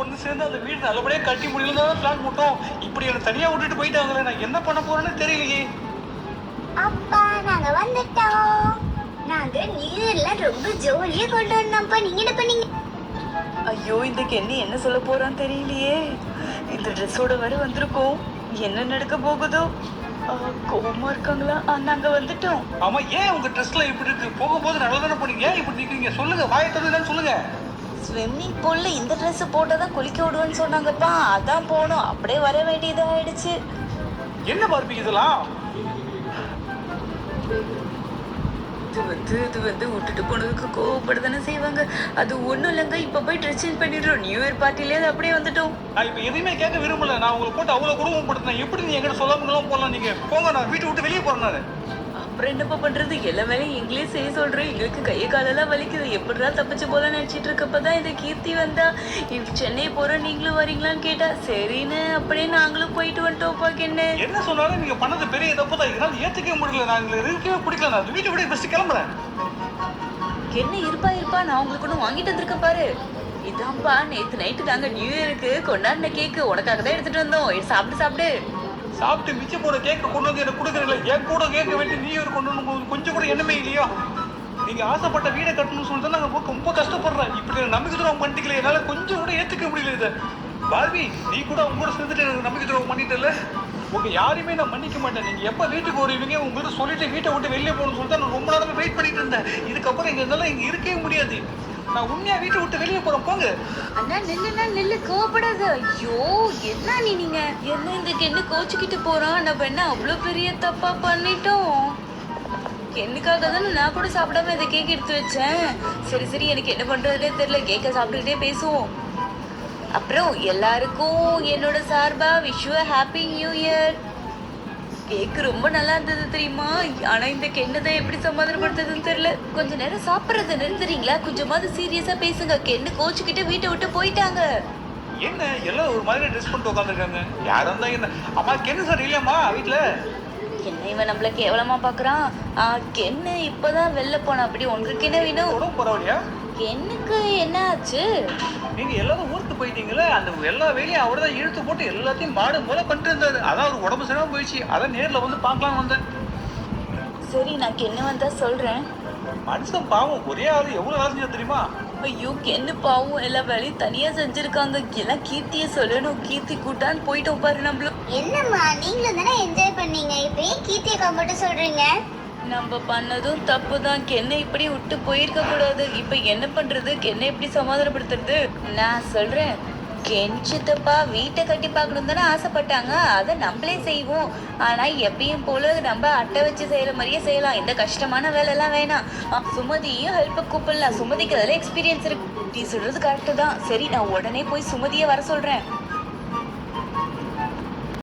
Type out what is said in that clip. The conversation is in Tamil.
ஒன்று சேர்ந்து அந்த வீடு நல்லபடியா கட்டி முடியலதான் பிளான் போட்டோம். இப்படி என்ன தனியா விட்டுட்டு போயிட்டாங்களே, நான் என்ன பண்ண போறேன்னு தெரியலையே. அப்பா நாங்க வந்துட்டோம். நாங்க நியூ இயர்ல ரொம்ப ஜாலியா கொண்டாடினோம்ப்பா. நீங்க என்ன பண்ணீங்க? ஐயோ, இந்த கென்னி என்ன சொல்ல போறான்னு தெரியலையே. இந்த ட்ரெஸ்ஸோட வர வந்திருக்கோம், என்ன நடக்க போகுதோ. கோவமா இருக்காங்களா? நாங்க வந்துட்டோம். ஆமா, ஏன் உங்க ட்ரெஸ்ல இப்படி இருக்கு? போகும்போது நல்லா தானே போனீங்க, ஏன் இப்படி நிக்கிறீங்க? சொல்லுங்க, வாயை திறந்து சொல்லுங்க. ஸ்விம்மிங் பூல்ல இந்த ட்ரெஸ் போட்டாதான் குளிக்க விடுவேன்னு சொன்னாங்கப்பா, அதான் போனோம். அப்படியே வர வேண்டியதாயிடுச்சு. என்ன பார்ப்பீங்க இதெல்லாம்? இது வந்து விட்டுட்டு போனதுக்கு கோவப்படதானே செய்வாங்க. அது ஒண்ணும் இல்லைங்க, இப்ப போய் ட்ரெஸ் சேஞ்ச் பண்ணிடுறோம். நியூ இயர் பார்ட்டிலே அப்படியே வந்துட்டோம். நான் இப்ப எதுவுமே கேட்க விரும்பல. நான் உங்களை போட்டு அவ்வளவு குடும்பப்படுத்தினேன். எப்படி நீ எங்கிட்ட சொல்லாமலாம் போடலாம்? நீங்க போங்க, நான் வீட்டை விட்டு வெளியே போறேன். நான் அப்புறம் என்னப்பா பண்றது? எல்லா வேலையும் எங்களே செய்ய சொல்றேன். எங்களுக்கு கையை காலெல்லாம் வலிக்குது. எப்படிடா தப்பிச்சு போல நினைச்சிட்டு இருக்கப்பதான் இந்த கீர்த்தி வந்தா, சென்னை போறோம் நீங்களும் வரீங்களான்னு கேட்டா, சரின்னு அப்படியே நாங்களும் போயிட்டு வந்துட்டோம்ப்பா. என்ன சொன்னாலும் நீங்க பண்ணது பெரிய தப்பு தான். இதனால ஏத்துக்கவே முடியல. நான் எங்களுக்கு இருக்கவே பிடிக்கல. நான் வீட்டை விட ஃபர்ஸ்ட் கிளம்புறேன். என்ன இருப்பா, நான் உங்களுக்கு ஒண்ணு வாங்கிட்டு வந்திருக்கேன் பாரு. இதான்ப்பா நேத்து நைட்டு நாங்க நியூ இயருக்கு கொண்டாடின கேக்கு. உனக்காக தான் எடுத்துட்டு வந்தோம். சாப்பிட்டு சாப்பிட்டு மிச்சம் போற கேக்க கொண்டு வந்து எனக்கு கொடுக்குறீங்களா? என் கூட கேட்க வேண்டி நீ ஒரு கொண்டு வந்து கொஞ்சம் கூட எண்ணமே இல்லையா? நீங்க ஆசைப்பட்ட வீடை கட்டணும்னு சொல்லிட்டு நாங்க ரொம்ப கஷ்டப்படுறேன். இப்படி நம்பிக்கை துரோகம் பண்ணிக்கல. என்னால கொஞ்சம் கூட ஏத்துக்க முடியல இதை. பார்வி, நீ கூட உங்க கூட சேர்ந்துட்டு எனக்கு நம்பிக்கை துரோகம் பண்ணிட்டல. உங்க யாரையுமே நான் மன்னிக்க மாட்டேன். நீங்க எப்ப வீட்டுக்கு வருவீங்க உங்கள்கிட்ட சொல்லிட்டு வீட்டை விட்டு வெளியே போகணும்னு சொல்லிட்டு நான் ரொம்ப நேரமா வெயிட் பண்ணிட்டு இருந்தேன். இதுக்கப்புறம் எங்க இருந்தாலும் இங்க இருக்கவே முடியாது. நான் உண்மையா வீட்டை விட்டு வெளியே போறேன். போங்க அண்ணா, நில்லு, கோவப்படாத. ஐயோ, என்ன நீங்க என்ன இந்த கோச்சுக்கிட்டு போறான்? நம்ம என்ன அவ்வளவு பெரிய தப்பா பண்ணிட்டோம்? என்னக்காக தானே நான் கூட சாப்பிடாம இதை கேக் எடுத்து வச்சேன். சரி, எனக்கு என்ன பண்றதுனே தெரியல. கேக்க சாப்பிட்டுக்கிட்டே பேசுவோம். அப்புறம் எல்லாருக்கும் என்னோட சார்பா wish you happy new year. Cake ரொம்ப நல்லா இருந்தது தெரியுமா? ஆனா இந்த கென்னதான் எப்படி சமாதானப்படுத்துறதுன்னு தெரியல. கொஞ்ச நேரம் சாப்பிட்றத நிறுத்துறீங்களா? கொஞ்சமாவது சீரியஸா பேசுங்க. கென்னு கோச்சுக்கிட்டு வீட்டை விட்டு போயிட்டாங்க. என்ன எல்லாம் ஒரு மாதிரி ட்ரெஸ் பண்ணிட்டு உட்காந்துருக்காங்க. யாரும் இருந்தா என்ன? அம்மா கென்னு சார் இல்லையாம்மா வீட்டுல? என்ன இவன் நம்மள கேவலமா பாக்குறான்? கென்னு இப்பதான் வெளில போன. அப்படி உங்களுக்கு என்ன வேணும்? உடம்பு பரவாயில்லையா? கென்னுக்கு என்ன ஆச்சு? நீங்க எல்லாரும் ஊருக்கு போயிட்டீங்களே, அந்த எல்லா வேலையும் அவர் தான் இழுத்து போட்டு எல்லாத்தையும் மாடு மூல பண்ணிட்டு இருந்தாரு. அதான் ஒரு உடம்பு சரியாம போயிடுச்சு. அதான் நேர்ல வந்து பார்க்கலாம்னு வந்தேன். சரி, நான் கென்னு வந்தா சொல்றேன். மனுஷன் பாவம், ஒரே ஆளு எவ்வளவு வேலை செஞ்சா தெரியுமா? ஐயோ, கென்னு பாவம் எல்லா வேலையும் தனியா செஞ்சிருக்காங்க. எல்லாம் கீர்த்திய சொல்லணும். கீர்த்தி கூட்டான்னு போயிட்டோம் பாரு நம்மளும். என்னம்மா, நீங்களும் தானே என்ஜாய் பண்ணீங்க. இப்ப ஏன் கீர்த்தியை மட்டும் சொல்றீங்க? நம்ம பண்ணதும் தப்பு தான். கென்னை இப்படி விட்டு போயிருக்க கூடாது. இப்ப என்ன பண்றது? கென்னை எப்படி சமாதானப்படுத்துறது? நான் சொல்றேன், கென் சித்தப்பா வீட்டை கட்டி பார்க்கணும் தானே ஆசைப்பட்டாங்க. அதை நம்மளே செய்வோம். ஆனா எப்பயும் போல நம்ம அட்டை வச்சு செய்யற மாதிரியே செய்யலாம். இந்த கஷ்டமான வேலை எல்லாம் வேணாம். சுமதியும் ஹெல்ப் கூப்பிடலாம். சுமதிக்கு அதில் எக்ஸ்பீரியன்ஸ் இருக்கு. நீ சொல்றது கரெக்டு தான். சரி, நான் உடனே போய் சுமதியை வர சொல்றேன்.